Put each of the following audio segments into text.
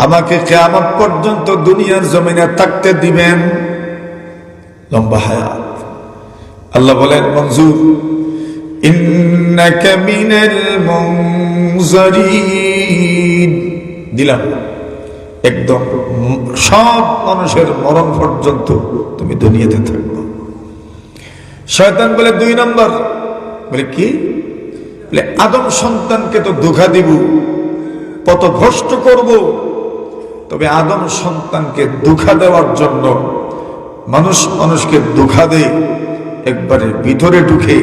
আমাকে কিয়ামত পর্যন্ত দুনিয়ার জমিনে থাকতে দিবেন, লম্বা হায়াত। আল্লাহ বলেন মনজুর, ইন্নাকা মিনাল মুনজারিন, দিলাম একদম সব মানুষের মরণ পর্যন্ত তুমি দুনিয়াতে থাকবে। শয়তান বলে 2 নম্বর, বলে কি? বলে আদম সন্তানকে তো ধোঁকা দিব, পথভ্রষ্ট করব। তবে আদম সন্তানকে ধোঁকা দেওয়ার জন্য মানুষকে ধোঁকা দেয় একবারে ভিতরে ঢুকে।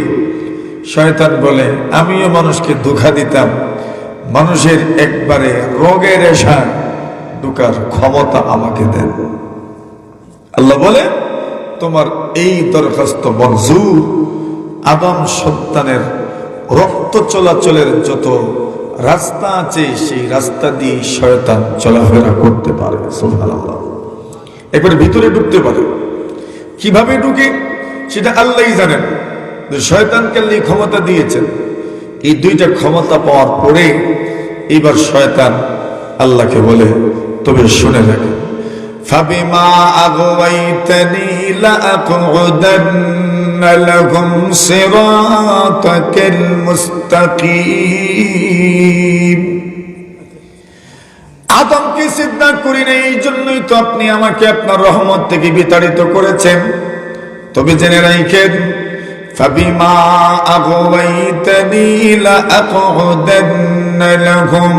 শয়তান বলে আমিও মানুষকে ধোঁকা দিতাম, মানুষের একবারে রোগের রেশা ঢুকার ক্ষমতা আমাকে দেন। আল্লাহ বলে তোমার এই দরখাস্ত মঞ্জুর। আদম সন্তানের রক্ত চলাচলের যত রাস্তা আছে সেই রাস্তা দিয়ে শয়তান চলাফেরা করতে পারে। সুবহানাল্লাহ। একবারে ভিতরে ঢুকতে পারে। কিভাবে ঢুকে সেটা আল্লাহই জানেন। শয়তানকে আল্লাহ ক্ষমতা দিয়েছেন। এই 2টা ক্ষমতা পাওয়ার পরে এবার শয়তান আল্লাহকে বলে তবে শুনে রাখেন, ফাবিমা আগওয়াইতানি লাআকউদান্না লাহুম সিরাতাকাল মুস্তাকিম। আদমকে সিজদা করি না, এই জন্যই তো আপনি আমাকে আপনার রহমত থেকে বিতাড়িত করেছেন। তবে জেনে রাখেন, ফাবিমা আগওয়াইতানি লাআকউদান্না লাহুম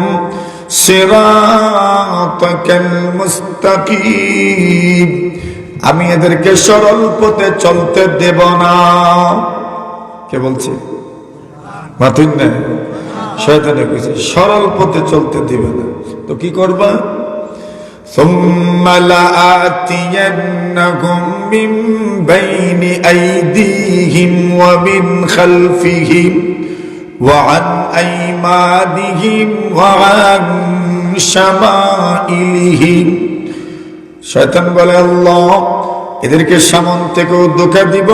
সিরাতাকাল মুস্তাকিম, আমি এদেরকে সরল পথে চলতে দেব না। কে বলছে? মাথুন না, শয়তানে কইছে সরল পথে চলতে দিবে না। তো কি করবা? সুম্মা লাআতিয়ান্নাহুম মিন বাইনি আইদিহিম ওয়া মিন খালফিহিম ওয়া আন আইমানিহিম ওয়া আন শামাইলিহিম। শয়তান বলে আল্লাহ এদেরকে সামন থেকেও ধোঁকা দিব,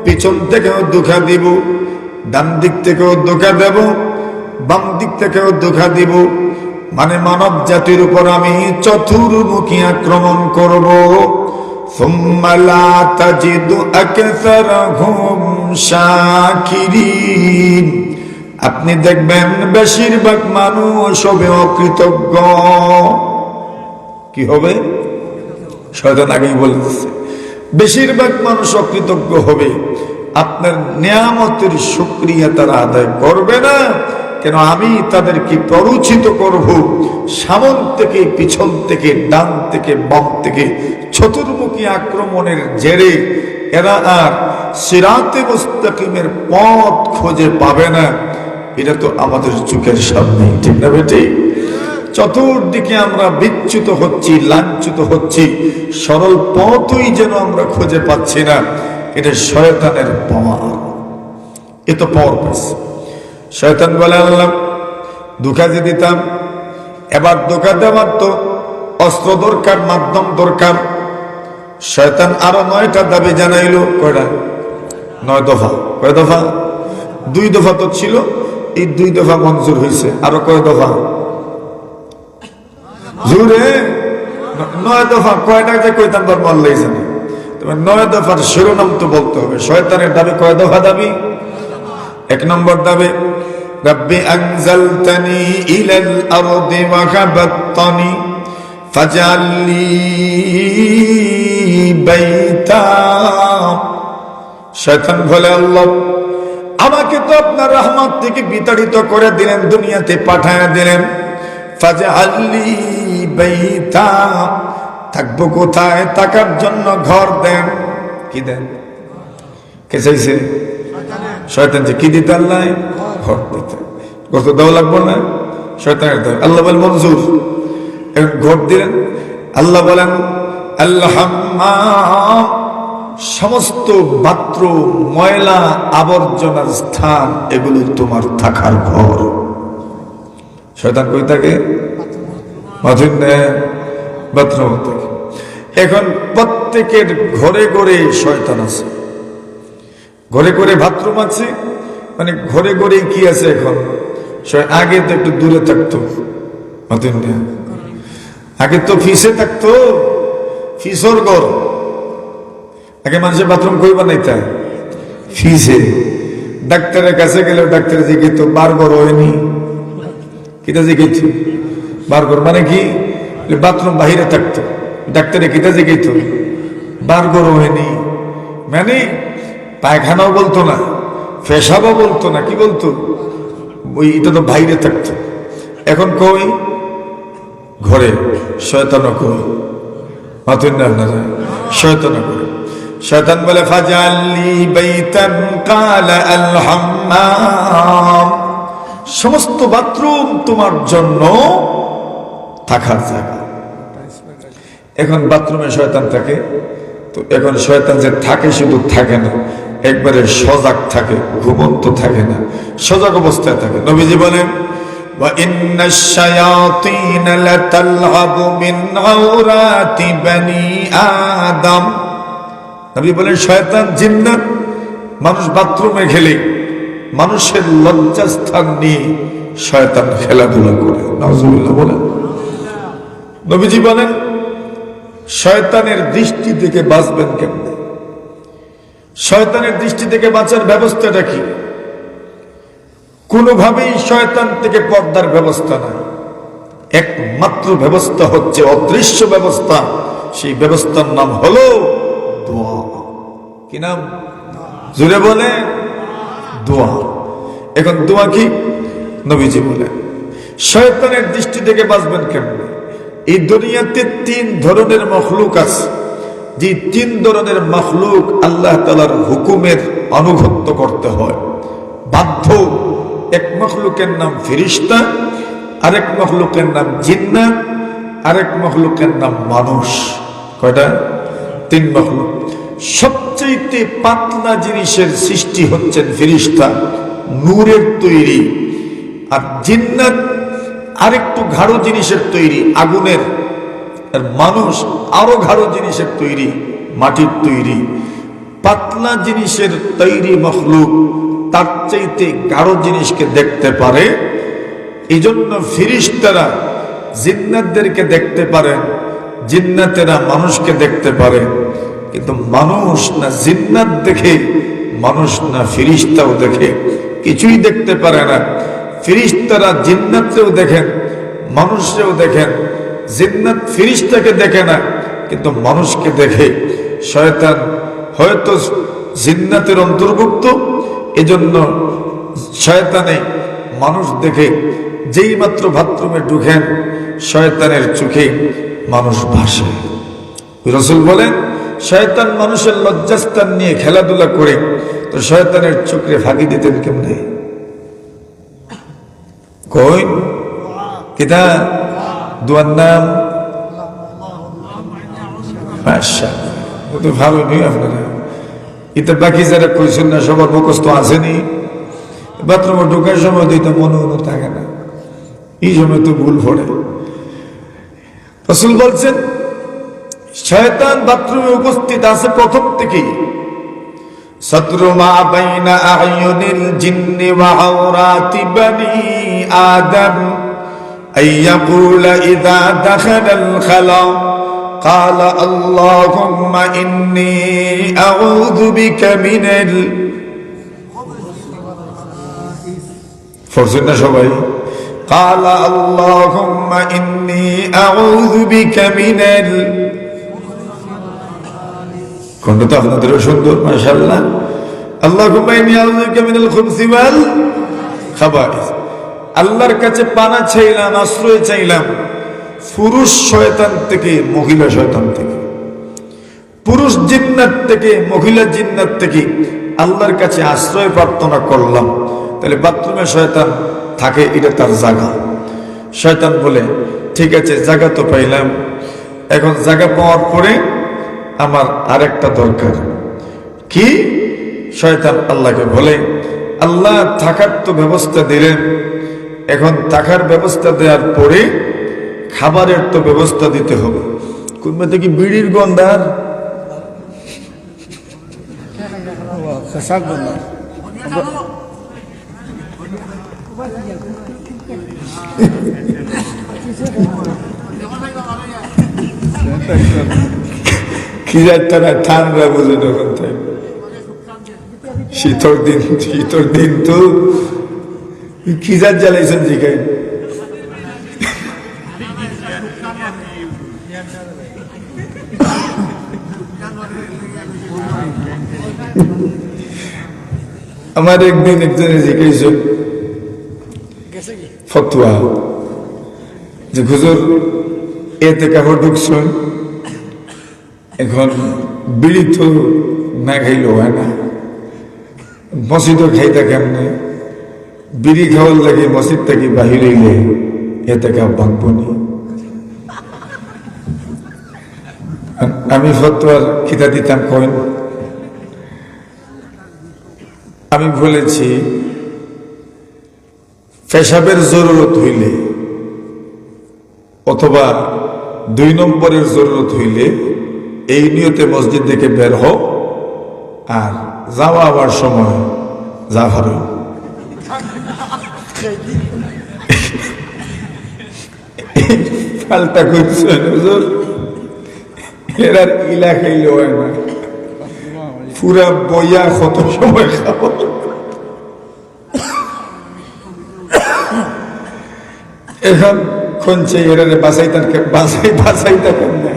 পিছন থেকেও ধোঁকা দিব, ডান দিক থেকেও ধোঁকা দেব, বাম দিক থেকেও ধোঁকা দিব। মানে মানব জাতির উপর আমি চতুর্মুখী আক্রমণ করব। সুম্মা লা তাজিদু আকসারাহুম শাকিরিন, আপনি দেখবেন বেশিরভাগ মানুষ হবে অকৃতজ্ঞ। কি হবে? শয়তান আগেই বলেছে বেশিরভাগ মানুষ অকৃতজ্ঞ হবে। আপনার নিয়ামতের শুকরিয়া তারা আদায় করবে না। কেন? আমি তাদেরকে প্ররোচিত করব, সামন থেকে, পিছন থেকে, ডান থেকে, বাম থেকে চতুর্মুখী আক্রমণের জেরে এরা আর সিরাতে মুস্তাকিমের পথ খুঁজে পাবে না। এটা তো আমাদের চোখের সামনে, ঠিক না বেটি? চতুর্দিকে আমরা বিচ্যুত হচ্ছি, লাঞ্ছিত হচ্ছি, সরল পথই যেন আমরা খুঁজে পাচ্ছি না। এটা শয়তানের পাওয়ার। এ তো পাওয়ার পাইছে। শয়তান বলে আল্লাহ ধোঁকা দিয়ে দিতাম, এবার ধোঁকা দেওয়ার তো অস্ত্র দরকার, মাধ্যম দরকার। শয়তান আরো 9টা দাবি জানাইল। কয়টা? 9 দফা। কয় দফা? 2 দফা তো ছিল, এই 2 দফা মঞ্জুর হয়েছে। আরো কয় দফা? জুড়ে 9 দফা। কয়টা যে কইতাম ধর্ম আল্লাহ জানে। তবে 9 দফার শিরোনাম তো বলতে হবে। শয়তানের দাবি কয় দফা দাবি? 1 নম্বর দাবি, রব্বি আনজালতানি ইলাল আরদি ওয়া হাবাততানি ফাজআলনি বাইতা। শয়তান বলে আল্লাহ আমাকে তো আপনার রহমত থেকে বিতাড়িত করে দিলেন, দুনিয়াতে পাঠায়া দিলেন। ফাজআলনি বাইতা, থাকবো কোথায়? থাকার জন্য ঘর দেন। কি দেন? কে চাইছে? শয়তান। যে কি দিতে? আল্লাহ ঘর দিতে। ঘর তো দেওয়া লাগবো না? শয়তানের দেয়। আল্লাহ বলেন মঞ্জুর। ঘর দিলেন। আল্লাহ বলেন আল্লাহ সমস্ত বাথরুম, ময়লা আবর্জনার স্থান, এগুলো তোমার থাকার ঘর। শয়তান কই থাকে? বাথরুম থাকে। এখন প্রত্যেকের ঘরে ঘরে শয়তান আছে, ঘরে ঘরে বাথরুম আছে। মানে ঘরে ঘরে কি আছে এখন? আগে তো একটু দূরে থাকতো, আগে তো ফিসে থাকতো, ফিসর ঘর। আগে মানুষের বাথরুম কই বানাইতে ফিসে। ডাক্তারের কাছে গেলে ডাক্তার জিজ্ঞেস বারঘর হয়নি, কিটা জিজ্ঞেস বারঘর মানে কি? বাথরুম বাহিরে থাকতো, ডাক্তারে কিটা জিজ্ঞেস বারঘর হয়নি মানে পায়খানাও বলতো না, পেশাবও বলতো না, কি বলতো? ওই এটা তো বাইরে থাকতো। এখন কই ঘরে, শয়তানও কই মাতুন না আপনারা, শয়তানও কই। শয়তান বলে ফাজালি বাইতান কালা আল হাম্মাম, সমস্ত বাথরুম তোমার জন্য থাকার জায়গা। এখন বাথরুমে শয়তান থাকে, তো এখন শয়তান যে থাকে শুধু থাকে না, একবারে সজাগ থাকে, ঘুমন্ত থাকে না, সজাগ অবস্থায় থাকে। নবীজি বলেন ওয়া ইন্নাশ শায়াতিন লাতালহাবু মিন আওরাতি বনি আদম। নবী বলেন শয়তান জিন্নাত মানুষ বাথরুমে খেলে মানুষের লজ্জাস্থান নিয়ে শয়তান খেলাধুলা করে। নাউজুবিল্লাহ বলেন। নবীজি বলেন শয়তানের দৃষ্টি থেকে বাঁচবেন কেমনে? শয়তানের দৃষ্টি থেকে বাঁচার ব্যবস্থাটা কি? কোনোভাবেই শয়তান থেকে পর্দার ব্যবস্থা নাই। একমাত্র ব্যবস্থা হচ্ছে অদৃশ্য ব্যবস্থা। সেই ব্যবস্থার নাম হলো দোয়া। কি নাম? জুড়ে বলে দোয়া। এখন দোয়া কি? নবীজি বলে শয়তানের দৃষ্টি থেকে বাঁচবেন কেমনে? এই দুনিয়াতে 3 ধরনের মখলুক আছে, যে 3 ধরনের মখলুক আল্লাহ তাআলার হুকুমের আনুগত্য করতে হয় বাধ্য। এক মখলুকের নাম ফেরেশতা, আরেক মখলুকের নাম জিন্নাত, আরেক মখলুকের নাম মানুষ। কয়টা? 3 মখলুক। সবচেয়ে পাতলা জিনিসের সৃষ্টি হচ্ছেন ফেরেশতা, নূরের তৈরি। আর জিন্নাত আরেকটু গাঢ় জিনিসের তৈরি, আগুনের। আর মানুষ আরো গাঢ় জিনিসের তৈরি, মাটির তৈরি। পাতলা জিনিসের তৈরি মখলুক তার চাইতে গাঢ় জিনিসকে দেখতে পারে। এই জন্য ফেরেশতারা জিন্নাতদেরকে দেখতে পারে, জিন্নাতেরা মানুষকে দেখতে পারে। কিন্তু মানুষ না জিন্নাত দেখে, মানুষ না ফেরেশতাও দেখে, কিছুই দেখতে পারে না। ফেরেশতারা জিন্নাতকেও দেখেন, মানুষকেও দেখেন। জিন্নাত ফেরেশতাকে দেখে না, কিন্তু মানুষকে দেখে। শয়তান হয়তো জিন্নাতের অন্তর্ভুক্ত, এজন্য শয়তানে মানুষ দেখে। যেই মাত্র বাথরুমে ঢুকেন শয়তানের চোখে মানুষ ভাসে। রাসূল বলেন শয়তান মানুষের লজ্জাস্থান নিয়ে খেলাধুলা করে, তো শয়তানের চোখে ফাঁকি দিতেন কেমনে? কই কিতা দোয়ার নাম? মাশাআল্লাহ, তো ভালো নেই আপনারা। এটা বাকি যারা কইছেন না সবার মুখস্থ আসেনি। বাথরুমে ঢোকার সময় দিতে মনে মনে থাকে না, এই সময় তো ভুল পড়ে। রাসূল বলছেন শয়তান বাথরুমে উপস্থিত আছে প্রথম থেকেই। সাতরু মা বাইনা আয়ুনিল জিন্নি ওয়া আওরাতি বনি আদম আইয়াকুলা ইযা দাখালাল খালা قال اللهم إني أعوذ بك من فرزنا شوي قال اللهم إني أعوذ بك من كنت تفضل شندور ما شاء الله اللهم إني أعوذ بك من الخبث والخبائث আল্লাহর কাছে পানা চাইলাম, আশ্রয় চাইলাম পুরুষ শয়তান থেকে, মহিলা শয়তান থেকে, পুরুষ জিন্নাত থেকে, মহিলা জিন্নাত থেকে আল্লাহর কাছে আশ্রয় প্রার্থনা করলাম। তাহলে বাথরুমে শয়তান থাকে, এটা তার জায়গা। শয়তান বলে ঠিক আছে জায়গা তো পাইলাম, এখন জায়গা পাওয়ার পরে আমার আরেকটা দরকার কি? শয়তান আল্লাহকে বলে আল্লাহ থাকার তো ব্যবস্থা দিলেন, এখন থাকার ব্যবস্থা দেওয়ার পরে খাবারের তো ব্যবস্থা দিতে হবে। কোনটা কি বিড়ির গন্ধার খিজারটা না ঠান্ডা বুঝে যখন থাকে শীতর দিন তো খিজার জ্বালাইছেন জিখাই আমার একদিন একজনে জিজ্ঞেস ফতুয়া যে হুজুর এতে কাপড় ঢুকছেন এখন বিড়ি তো না খাইলেও হয় না মসজিদও খাইতা কেমনে বিড়ি খাওয়ার লাগে মসজিদ থেকে বাহির হইলে এতে কাপ ভাঙবো নি আমি ফতুয়ার খিতা দিতাম কইন আমি বলেছি পেশাবের জরুরত হইলে অথবা 2 নম্বরের জরুরত হইলে এই নিয়তে মসজিদ থেকে বের হও আর যাওয়া আবার সময় যা ভালো পাল্টা করছেন এরার ইলা খাইলে হয় না পুরা বইয়া কত সময় খাবো এখন খনছে এরারে বাঁচাইতা কেমনে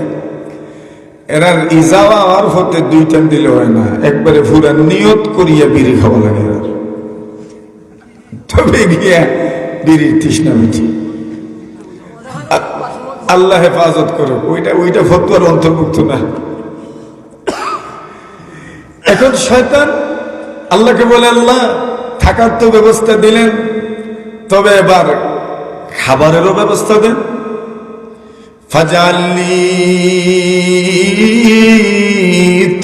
এরার ইজাওয়া আর হতে 2 টাইম দিলে হয় না একবারে পুরা নিয়ত করিয়া বিড়ি খাওয়া লাগে তবে গিয়া বিড়ির তৃষ্ণা মিটি আল্লাহ হেফাজত করুক ওইটা ফতুয়ার অন্তর্ভুক্ত না এখন শয়তান আল্লাহকে বলে আল্লাহ থাকার তো ব্যবস্থা দিলেন তবে এবার খাবারেরও ব্যবস্থা দেন ফাজালি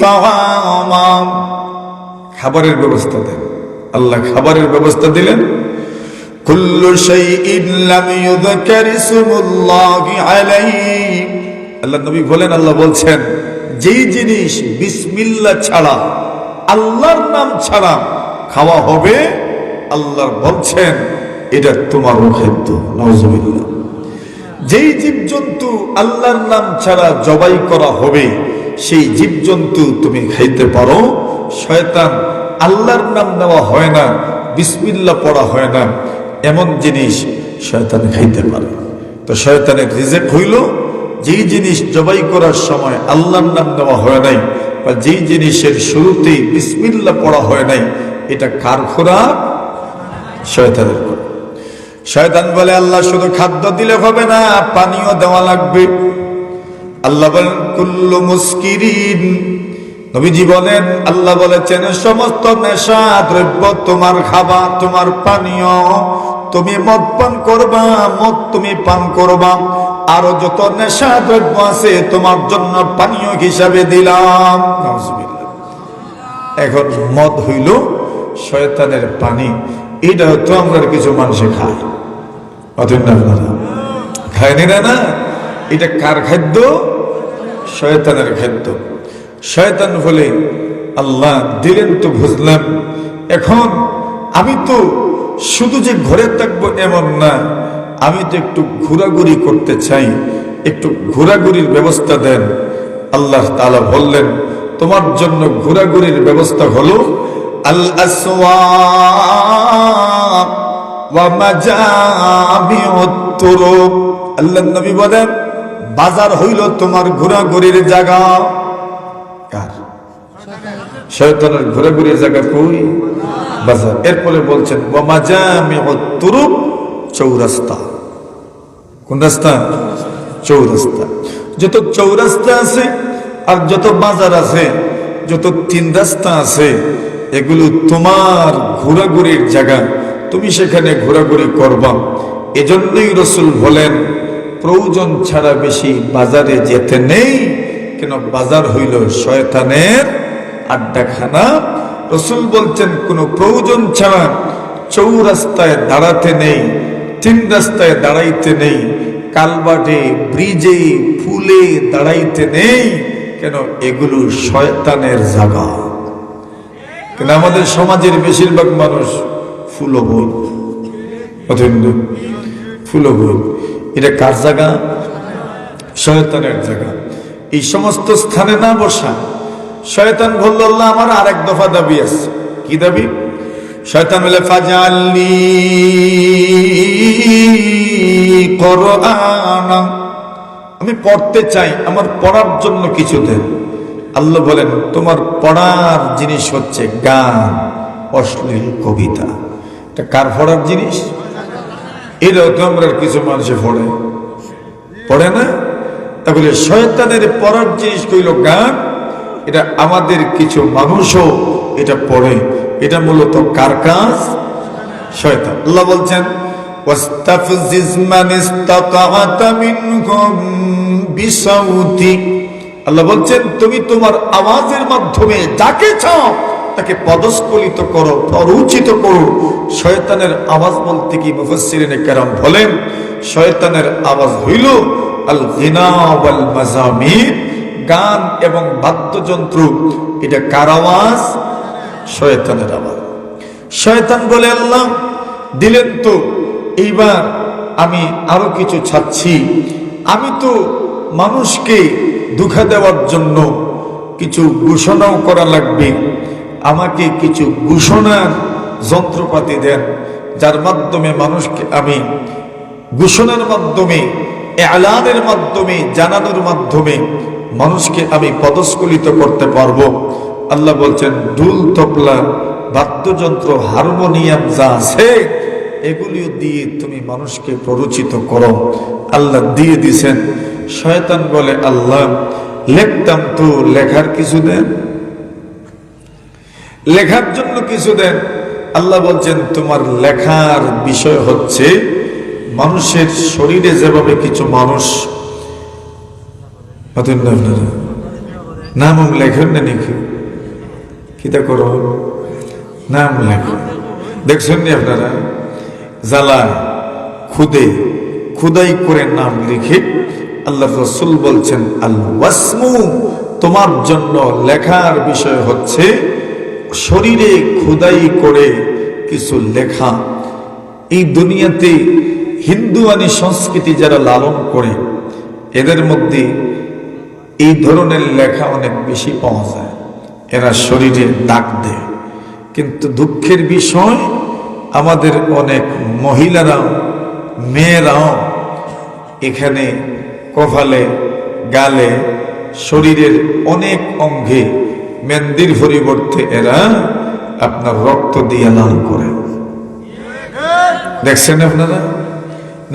তাআমা খাবারের ব্যবস্থা দেন আল্লাহ খাবারের ব্যবস্থা দিলেন কুল্লু শাইইন লাম ইউযকার ইসমুল্লাহি আলাইহি আল্লাহ নবী বলেন আল্লাহ বলছেন যেই জিনিস বিসমিল্লাহ ছাড়া আল্লাহর নাম ছাড়া খাওয়া হবে আল্লাহ বলছেন এটা তোমার খাদ্য নাউজুবিল্লাহ যেই জীবজন্তু আল্লাহর নাম ছাড়া জবাই করা হবে সেই জীবজন্তু তুমি খাইতে পারো শয়তান আল্লাহর নাম নেওয়া হয় না বিসমিল্লাহ পড়া হয় না এমন জিনিস শয়তান খাইতে পারে তো শয়তানের রিজেক হইল যেই জিনিস জবাই করার সময় আল্লাহর নাম নেওয়া হয় নাই বা যেই জিনিসের শুরুতেই বিসমিল্লাহ পড়া হয় নাই এটা কার খোরাক শয়তানের খোরাক শয়তান বলে আল্লাহ শুধু খাদ্য দিলে হবে না পানিও দেওয়া লাগবে আল্লাহ বলেন কুল্লু মুস্কিরিন নবীজি বলেন আল্লাহ বলেছেন সমস্ত নেশা দ্রব্য তোমার খাবা তোমার পানীয় তুমি মদ পান করবা মদ তুমি পান করবা আরো যত নেশা দ্রব্য আছে তোমার জন্য পানীয় হিসাবে দিলাম নাউজুবিল্লাহ এখন মদ হইল শয়তানের পানি এটা তো আমরা কিছু মানুষে খায় খায়নি না এটা কার খাদ্য শয়তানের খাদ্য শয়তান বলে আল্লাহ দিলেন তো বুঝলাম এখন আমি তো শুধু যে ঘরে থাকবো এমন না আমি তো একটু ঘোরাঘুরি করতে চাই একটু ঘোরাঘুরির ব্যবস্থা দেন আল্লাহ তাআলা বললেন তোমার জন্য ঘোরাঘুরির ব্যবস্থা হলো আল আসওয়াক ওয়া মাজাবিউত তুরুক আল্লাহর নবী বলেন বাজার হইল তোমার ঘোরাঘুরির জায়গা কার শয়তানের ঘোরাঘুরির জায়গা কই বাজার এরপরে বলছেন ওয়া মাজামিউত তুরুক চৌরাস্তা কোন রাস্তা চৌরাস্তা যত চৌরাস্তা আছে আর যত বাজার আছে যত 3 রাস্তা আছে এগুলো তোমার ঘোরাঘুরির জায়গা তুমি সেখানে ঘোরাঘুরি করবা এজন্যই রাসূল বলেন প্রয়োজন ছাড়া বেশি বাজারে যেতে নেই কেন বাজার হইল শয়তানের আড্ডাখানা রাসূল বলছেন কোনো প্রয়োজন ছাড়া চৌরাস্তায় দাঁড়াতে নেই 3 রাস্তায় দাঁড়াইতে নেই কালবাটে ব্রিজে ফুলে দাঁড়াইতে নেই কেন এগুলো শয়তানের জায়গা কেন আমাদের সমাজের বেশিরভাগ মানুষ ফুলবই ফুলবই এটা কার জায়গা শয়তানের জায়গা এই সমস্ত স্থানে না বসা। শয়তান বলল, আল্লাহ আমার আরেক দফা দাবি আছে। কি দাবি? শয়তান বলে, ফাজআলনি কুরআনা, আমি পড়তে চাই, আমার পড়ার জন্য কিছু দেন। আল্লাহ বলেন, তোমার পড়ার জিনিস হচ্ছে গান, অশ্লীল কবিতা। এটা কার পড়ার জিনিস? এটাও তো আমরা কিছু মানুষে পড়ে না। তাহলে শয়তানের পড়ার জিনিস কইল গান, এটা আমাদের কিছু মানুষও এটা পড়ে। এটা মূলত কার কাজ? শয়তান। আল্লাহ বলছেন, ওয়াস্তাফজিজ মান ইসতাতা'তা মিনহুম বিসাউতিক, আল্লাহ বলছেন তুমি তোমার আওয়াজের মাধ্যমে যাকে চাও তাকে পদস্খলিত করো, পরোচিত করো। শয়তানের আওয়াজ বলতে কি মুফাসসিরিনে কেরাম বলেন, শয়তানের আওয়াজ হইল আল গিনা ওয়াল মাজামির, গান এবং বাদ্যযন্ত্র। এটা কার আওয়াজ? শয়তানের আওয়াজ। শয়তান বলে, আল্লাহ দিলেন তো, এইবার আমি আরো কিছু চাচ্ছি। আমি তো মানুষকে ধোঁকা দেওয়ার জন্য কিছু ঘোষণাও করা লাগবে, আমাকে কিছু ঘোষণার যন্ত্রপাতি দেন, যার মাধ্যমে মানুষকে আমি ঘোষণার মাধ্যমে, এলানের মাধ্যমে, জানানোর মাধ্যমে মানুষকে আমি পদস্খলিত করতে পারবো। আল্লাহ বলছেন, ঢোল, তবলা, বাদ্যযন্ত্র, হারমোনিয়াম যা আছে এগুলিও দিয়ে তুমি মানুষকে প্ররোচিত করো। আল্লাহ দিয়ে দিছেন। শয়তান বলে, আল্লাহ লিখতাম তো, লেখার কিছু দেন, লেখার জন্য কিছু দেন। আল্লাহ বলছেন, তোমার লেখার বিষয় হচ্ছে মানুষের শরীরে যেভাবে কিছু মানুষ নাম লেখেন না, লিখে কিতা করো, নাম লেখো। দেখছেন নি আপনারা, জ্বালা খুদাই করে নাম লিখে। আল্লাহ রাসূল বলছেন, আল ওয়াসমু, তোমার জন্য লেখার বিষয় হচ্ছে শরীরে খুদাই করে কিছু লেখা। এই দুনিয়াতে হিন্দুয়ানি সংস্কৃতি যারা লালন করে, এদের মধ্যে এই ধরনের লেখা অনেক বেশি পাওয়া যায়। এরা শরীরে দাগ দেয়। কিন্তু দুঃখের বিষয়, আমাদের অনেক মহিলারাও, মেয়েরাও এখানে কপালে, গালে, শরীরের অনেক অঙ্গে মেহেন্দির পরিবর্তে এরা আপনার রক্ত দিয়ে লাল করে। দেখছেন আপনারা?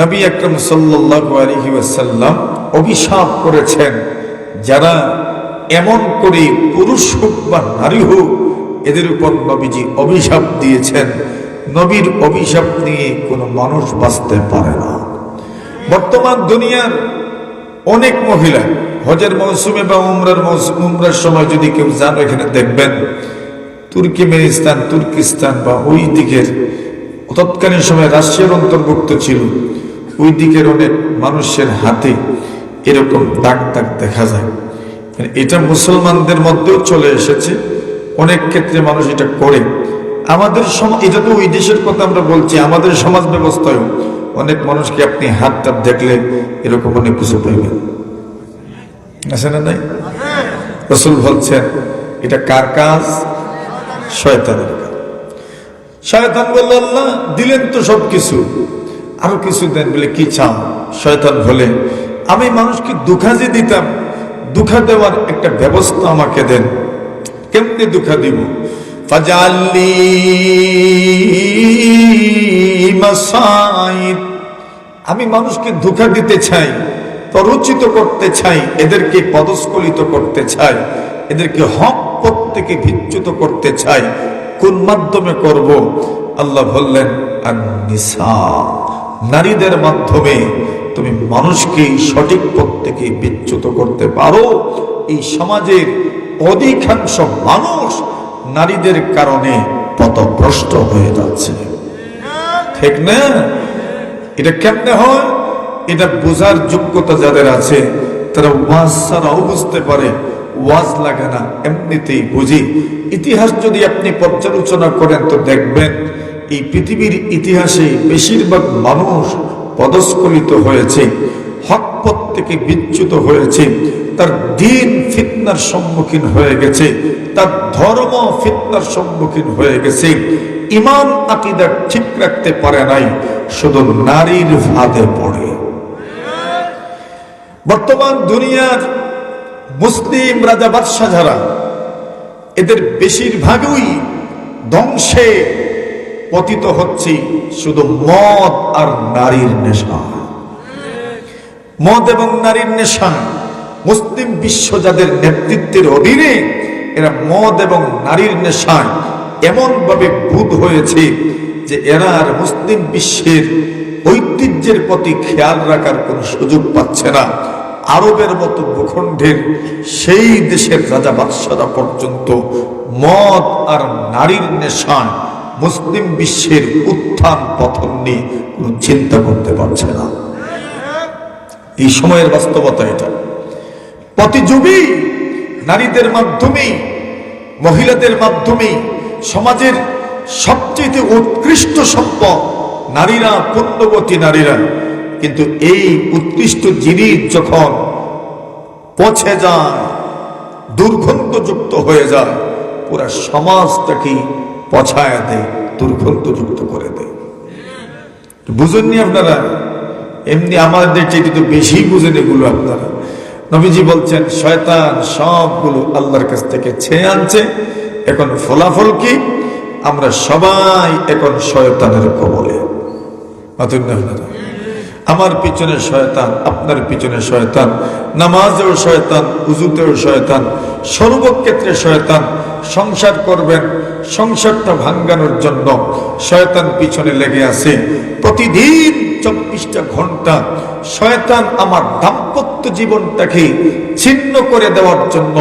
নবী আকরাম সাল্লাল্লাহু আলাইহি ওয়াসাল্লাম অভিশাপ করেছেন, যারা এমন করে পুরুষ হোক বা নারী হোক, এদের উপর নবীজি অভিশাপ দিয়েছেন। নবীর অভিশাপ নিয়ে কোনো মানুষ বাঁচতে পারে না। বর্তমান দুনিয়ার অনেক মহিলা হজের মৌসুমে বা উমরার সময় যদি কেউ যান, এখানে দেখবেন তুর্কিমেনিস্তান, তুর্কিস্তান বা ওই দিকের, তৎকালীন সময় রাশিয়ার অন্তর্ভুক্ত ছিল, ওই দিকের অনেক মানুষের হাতে এরকম দাগ দাগ দেখা যায়। এটা মুসলমানদের মধ্যেও চলে এসেছে, অনেক ক্ষেত্রে মানুষ এটা করে। আমাদের সমাজ, এটা তো ওই দেশের কথা আমরা বলছি, আমাদের সমাজ ব্যবস্থায় অনেক মানুষকে আপনি হাতটা দেখলে এরকম অনেক কিছু পাইবেন, আছে না? নাই? রাসূল বলছেন, এটা কার কাজ? শয়তানের কাজ। শয়তান বলল, আল্লাহ দিলেন তো সবকিছু, আরো কিছু দেন। বলে, কি চাও? শয়তান বলে, আমি মানুষকে ধোঁকা যে দিতাম, ধোঁকা দেওয়ার একটা ব্যবস্থা আমাকে দেন। কেমনে ধোঁকা দিব? ফাজআলনি মাসাইদ, আমি মানুষকে ধোঁকা দিতে চাই, প্ররোচিত করতে চাই, এদেরকে পদস্খলিত করতে চাই, এদেরকে হক পথ থেকে বিচ্যুত করতে চাই। কোন মাধ্যমে করব? আল্লাহ বললেন, আন-নিসা, নারীদের মাধ্যমে তুমি মানুষকে সঠিক পথ থেকে বিচ্যুত করতে পারো। এই সমাজের অধিকাংশ মানুষ নারীদের কারণে পথভ্রষ্ট হয়ে যাচ্ছে, ঠিক না? এটা কেমনে হয়? এটা বোঝার যোগ্যতা যাদের আছে, তারা ওয়াজ ছাড়াও বুঝতে পারে। ওয়াজ লাগে না, এমনিতেই বুঝি। ইতিহাস যদি আপনি পর্যালোচনা করেন তো দেখবেন, এই পৃথিবীর ইতিহাসে বেশিরভাগ মানুষ পদস্খলিত হয়েছে, হক পথ থেকে বিচ্যুত হয়েছে। তার দিন ফিতনার সম্মুখীন হয়ে গেছে, তার ধর্ম ফিতনার সম্মুখীন হয়ে গেছে, ঈমান আকীদা ঠিক রাখতে পারে নাই, শুধু নারীর ফাঁদে পড়ে। বর্তমান দুনিয়ার মুসলিম রাজা বাদশাহ যারা, এদের বেশিরভাগই ধ্বংসে পতিত হচ্ছে শুধু মদ আর নারীর নেশা। মদ এবং নারীর নেশা মুসলিম বিশ্ব যাদের নেতৃত্বের অধীনে, এরা মদ এবং নারীর নেশায় এমন ভাবে বুঁদ হয়েছে যে এরা আর মুসলিম বিশ্বের ঐতিহ্যের প্রতি খেয়াল রাখার কোন সুযোগ পাচ্ছে না। আরবের মতো ভূখণ্ডের সেই দেশের রাজা বাদশারা পর্যন্ত মদ আর নারীর নেশায় মুসলিম বিশ্বের উত্থান পতন নিয়ে কোনো চিন্তা করতে পারছে না। এই সময়ের বাস্তবতা এটা। প্রতিযোগী নারীদের মাধ্যমে, মহিলাদের মাধ্যমে সমাজের সবচেয়ে উৎকৃষ্ট সম্পদ নারীরা, পুণ্যবতী নারীরা। কিন্তু এই উৎকৃষ্ট জিনিস যখন পচে যায়, দুর্গন্ধযুক্ত হয়ে যায়, পুরা সমাজটাকে পছায়া দেয়, দুর্গন্ধযুক্ত করে দেয়। বুঝেননি আপনারা? এমনি আমাদের চেয়ে তো বেশি বুঝেন এগুলো আপনারা। নবীজি বলছেন শয়তান সবগুলো আল্লাহর কাছ থেকে ছেয়ে আনছে। এখন ফলাফল কি? আমরা সবাই এখন শয়তানের কবলে। আমার পিছনে শয়তান, আপনার পিছনে শয়তান, নামাজেও শয়তান, উজুতেও শয়তান, সর্বক্ষেত্রে শয়তান। সংসার করবেন, সংসারটা ভাঙ্গানোর জন্য শয়তান পিছনে লেগে আছে। প্রতিদিন 24টা ঘন্টা শয়তান আমার দাম্পত্য জীবনটাকে ছিন্ন করে দেওয়ার জন্য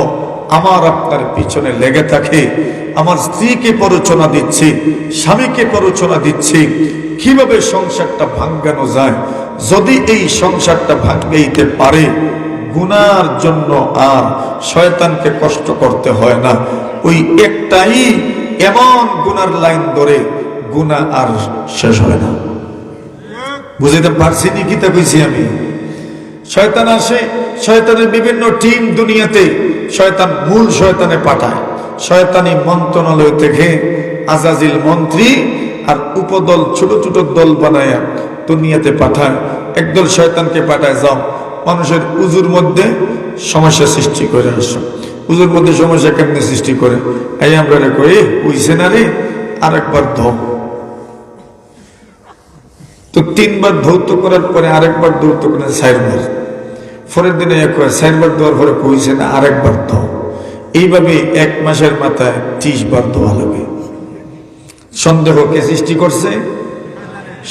আমার আপনার পিছনে লেগে থাকে। আমার স্ত্রীকে প্ররোচনা দিচ্ছে, স্বামীকে প্ররোচনা দিচ্ছে কিভাবে সংসারটা ভাঙ্গানো যায়। যদি এই সংসারটা ভাঙ্গাইতে পারে, গুনার জন্য আর শয়তানকে কষ্ট করতে হয় না। ওই একটাই এমন গুনার লাইন ধরে, গুনাহ আর শেষ হয় না। বুঝতে পারছি নি? কিতা কইছি আমি? শয়তান আসে, শয়তানের বিভিন্ন টিম দুনিয়াতে শয়তান মূল শয়তানে পাঠায়। শয়তানি মন্ত্রণালয় থেকে আজাজিল মন্ত্রী আর উপদল ছোট ছোট দল বানায় দুনিয়াতে পাঠায়। একদল শয়তানকে পাঠায়, যাও মানুষের উজুর মধ্যে সমস্যা সৃষ্টি করে আসো। উজুর মধ্যে সমস্যা কেমনে সৃষ্টি করে? এই আমরা রে কই হইছে না রে, আরেকবার ধো। তো 3 বার ধৌত করার পরে আরেকবার ধৌত করে 4 বার। পরের দিনে 4 বার দেওয়ার পরে কইছে না, আরেকবার ধো। এইভাবে 1 মাসের মাথায় 30 বার ধোয়া লাগে। সন্দেহ কে সৃষ্টি করছে?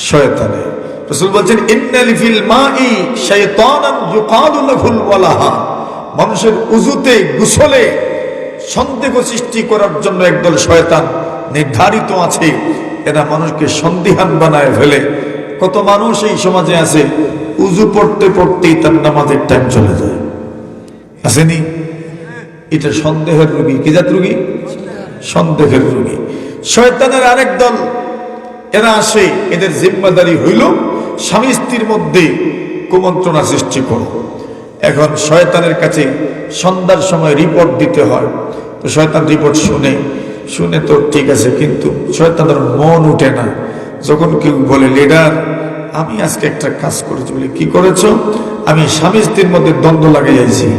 শয়তানে। রাসূল বলেন ইন্নাল ফিল মাই শাইতানান ইউকালু লাহুল ওয়ালাহা। মানুষের উযুতে, গোসলে সন্দেহ সৃষ্টি করার জন্য একদল শয়তান নির্ধারিত আছে। এরা মানুষকে সন্দিহান বানায় ফেলে। কত মানুষ এই সমাজে আছে, উযু পড়তে পড়তেই তার নামাজের টাইম চলে যায়। আসেনি? এটা সন্দেহের রোগী। কি জাত রোগী? সন্দেহের রোগী। শয়তানের আরেক দল, এরা আসে, এদের জিম্মাদারি হইল স্বামী স্ত্রীর মধ্যে কুমন্ত্রণা সৃষ্টি করো। এখন শয়তানের কাছে সন্ধ্যার সময় রিপোর্ট দিতে হয়। তো শয়তান রিপোর্ট শুনে তো ঠিক আছে, কিন্তু শয়তানের মন উঠে না। যখন কেউ বলে লিডার আমি আজকে একটা কাজ করেছি, বলি কি করেছো? আমি স্বামী স্ত্রীর মধ্যে দ্বন্দ্ব লাগাইছি।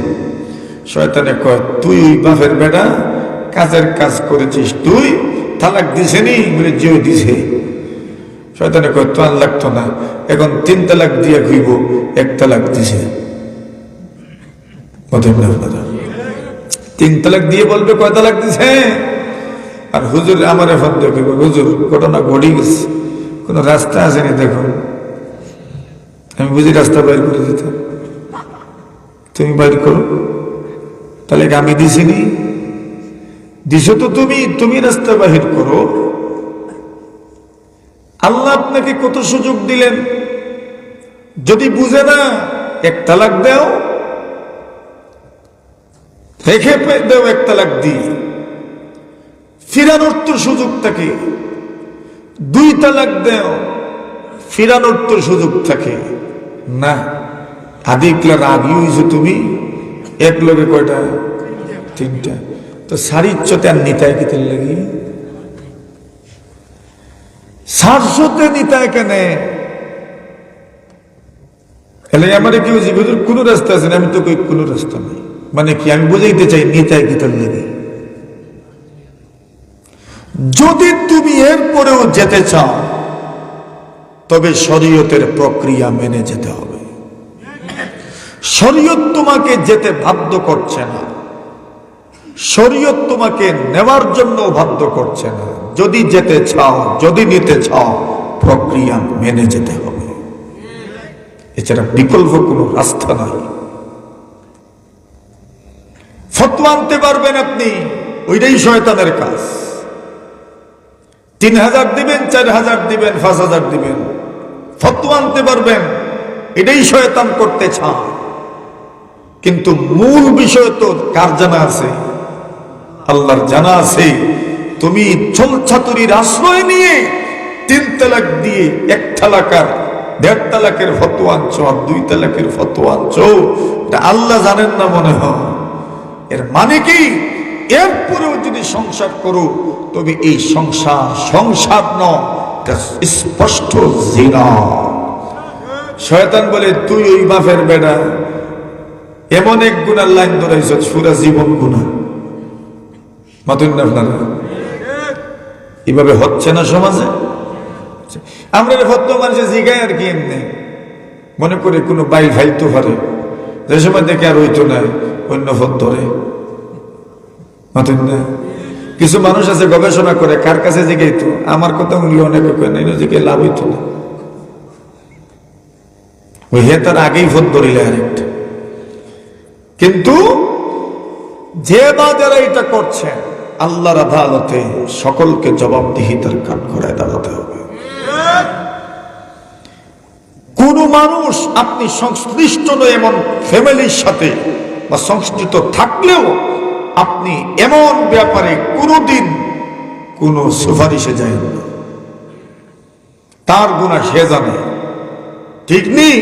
শয়তানে কয় তুই ওই বাপের বেটা, কাজের কাজ করেছিস তুই, তালাক দিছে নি? বলে যে দিছে। শয়তানে কয় তো আর লাগতো না, এখন 3 তালাক দিয়ে ঘুইব, 1 তালাক দিছে। 3 তালাক দিয়ে বলবে কয় তালাক দিছে। আর হুজুর আমার এখন দেখে, হুজুর ঘটনা ঘটে গেছে, কোন রাস্তা আসেনি দেখো। আমি বুঝি রাস্তা বাইর করে দিতাম, তুমি বাইর করো। তাহলে আমি দিছিনি? দিছো তো তুমি রাস্তা বাহির করো। আল্লাহ আপনাকে কত সুযোগ দিলেন, যদি বুঝে না 1 তালাক দাও, রেখে দাও 1 তালাক দিয়ে, ফিরানোর তো সুযোগ থাকে। 2 তালাক দাও, ফিরানোর তো সুযোগ থাকে না। আদিকলা রাগি হয়েছো তুমি, এক লোকে কয়টা? তিনটা। তো সারিচ্ছতে আর নিতায় কিতে লাগি সারশোতে নিতায় কেনে এলে আমার কেউ জিজ্ঞেস কোন রাস্তা আছে না, আমি তো কই কোন রাস্তা নেই। মানে কি আমি বুঝাইতে চাই নিতায় কিতার লেগে। যদি তুমি এরপরেও যেতে চাও তবে শরীয়তের প্রক্রিয়া মেনে যেতে হবে। শরীয়ত তোমাকে যেতে বাধ্য করছে না, শরীয়ত তোমাকে নেওয়ার জন্য বাধ্য করছে না। যদি যেতে চাও, যদি নিতে চাও, প্রক্রিয়া মেনে যেতে হবে, এছাড়া বিকল্প কোনো রাস্তা নাই। ফতোয়া আনতে পারবেন আপনি, ওইটাই শয়তানের কাজ। 3000 দিবেন, 4000 দিবেন, 5000 দিবেন, ফতোয়া আনতে পারবেন, এটাই শয়তান করতে চায়। কিন্তু মূল বিষয় তো কার জানা আছে? আল্লাহর জানা আছে। তুমি ছলছাতুরির আশ্রয় নিয়ে 3 তালাক দিয়ে 1 তালাকার 1.5 তালাকের ফতোয়া আনছো আর 2 তালাকের ফতোয়া আনছো, এটা আল্লাহ জানেন না মনে হয়। এর মানে কি? এরপরেও যদি সংসার করো তবে এই সংসার নয়, এটা স্পষ্ট জিনা। শয়তান বলে তুই ওই বাপের বেটা, এমন এক গুনার লাইন ধরাইছ, পুরা জীবন গুনাহ। মাতুন না আপনারা? এভাবে হচ্ছে না সমাজে? আমরা ভদ্র মানুষে জিগায় আর কি, এমনি মনে করে কোনো বাইল ভাইতো পারে, যে সময় দেখে আর হইতো না অন্য ভদ ধরে। মাতুন না? কিছু মানুষ আছে গবেষণা করে, কার কাছে জিগাইতো, আমার কথা উনলে অনেকে কয় না, জিগে লাভ হইতো না, ওই হে তার আগেই ভদ ধরিলে আরেকটা। কিন্তু যে বা যারা এটা করছে, আল্লাহর আদালতে সকলকে জবাবদিহিতার কাঠ করে দাঁড়াতে হবে। কোন মানুষ আপনি সংশ্লিষ্ট নয় এমন ফ্যামিলির সাথে বা সংশ্লিষ্ট থাকলেও আপনি এমন ব্যাপারে কোনদিন কোন সুপারিশে যায় না, তার গুনাহ সে জানে, ঠিক নেই?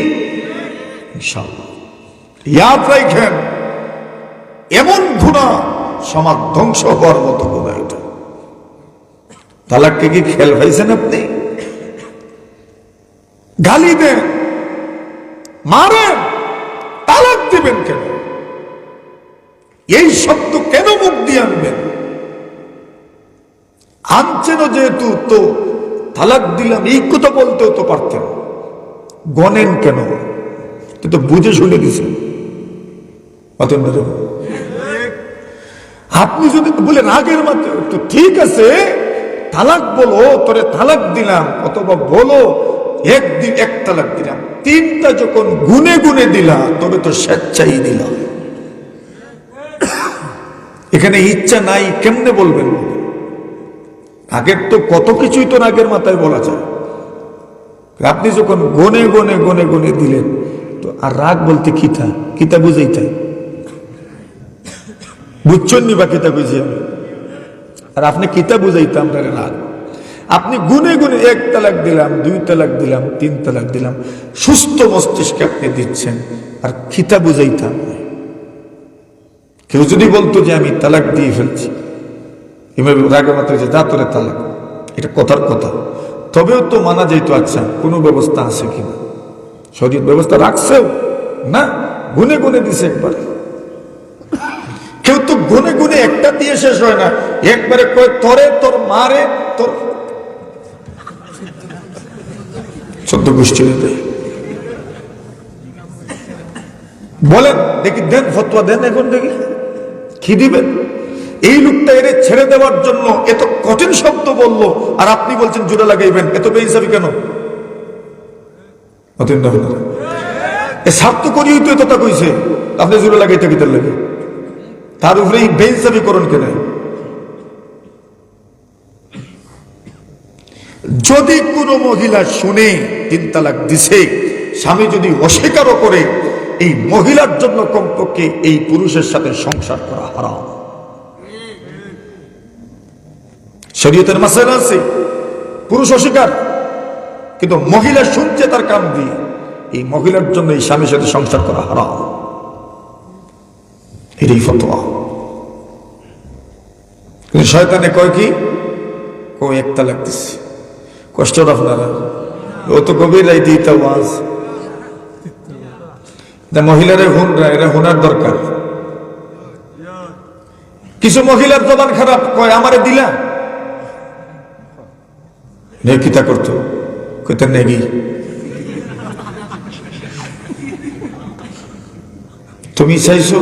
ইনশাআল্লাহ ইয়াদ রাখেন, এমন গুনাহ সমাজ ধ্বংস হওয়ার মতো গুনাহ এটা। তালাককে কি খেল পাইছেন আপনি? গালি দেন, মারেন, তালাক দিবেন কেন? এই শব্দ কেন মুখ দিয়ে আনবেন? আনছেন যেহেতু, তো তালাক দিলাম এই কথা বলতেও তো পারতেন। গনেন কেন? কিন্তু বুঝে শুনে দিছেন। আপনি যদি বলে রাগের মাত্র, তো ঠিক আছে তালাক বলো, তোরে তালাক দিলাম, অথবা বলো একদিন 1 তালাক দিলাম, 3টা যখন গুনে গুনে দিলা তবে তো স্বেচ্ছাই দিলাম। এখানে ইচ্ছা নাই কেমনে বলবেন? আগের তো কত কিছুই তো রাগের মাথায় বলা যায়। আপনি যখন গনে গনে গনে গনে দিলেন, তো আর রাগ বলতে কিতা বুঝাইতাই, বুঝছেন নি বা কিতা বুঝি আমি? আর আপনি কিতা বুঝাইতাম রাগ? আপনি গুনে গুনে 1 তালাক দিলাম, 2 তালাক দিলাম, 3 তালাক দিলাম, সুস্থ মস্তিষ্কে আপনি দিচ্ছেন, আর কিতা বুঝাইতাম? কেউ যদি বলতো যে আমি তালাক দিয়ে ফেলছি, এভাবে রাগের মাথায় যে যা তোরে তালাক, এটা কথার কথা, তবেও তো মানা যেত। আচ্ছা কোনো ব্যবস্থা আছে কিনা? শরীয়ত ব্যবস্থা রাখছেও না, গুনে গুনে দিছে একবারে। কেউ তো গুনে গুনে একটা দিয়ে শেষ হয় না, একবারে কয় তোরে, তোর মারে, তোর 14 গোষ্ঠী দেয়। বলেন দেখি, দেন ফতোয়া দেন, এখন দেখি কি দিবেন? এই লোকটা এর ছেড়ে দেওয়ার জন্য এত কঠিন শব্দ বললো, আর আপনি বলছেন জোড়া লাগাইবেন, এত বেইনসাফি কেন? স্বার্থ করিও তো এতটা কইছে, আপনি জোড়া লাগাইতে কিতার লাগে? তার উপরে এই বেইনসাফি করুন কেন? যদি কোনো মহিলা শুনে 3 তালাক দিছে, স্বামী যদি অস্বীকারও করে, এই মহিলার জন্য কমপক্ষে এই পুরুষের সাথে সংসার করা হারাম। শরীয়তের মাসালা আছে, পুরুষ অস্বীকার, কিন্তু মহিলা শুনছে তার কান দিয়ে, এই মহিলার জন্য এই স্বামীর সাথে সংসার করা হারাম। এটাই ফতোয়া। কিন্তু শয়তানে কয় কি, এক তালাক দিচ্ছে। কষ্ট আপনারা, ও তো গভীর রাইতে ওয়াজ। মহিলারা হুনরা, এরা হুনার দরকার। কিছু মহিলার জবান খারাপ, কয় আমারে দিলা নেকিতা করতো, কইতেন নেগি। তুমি চাইছো,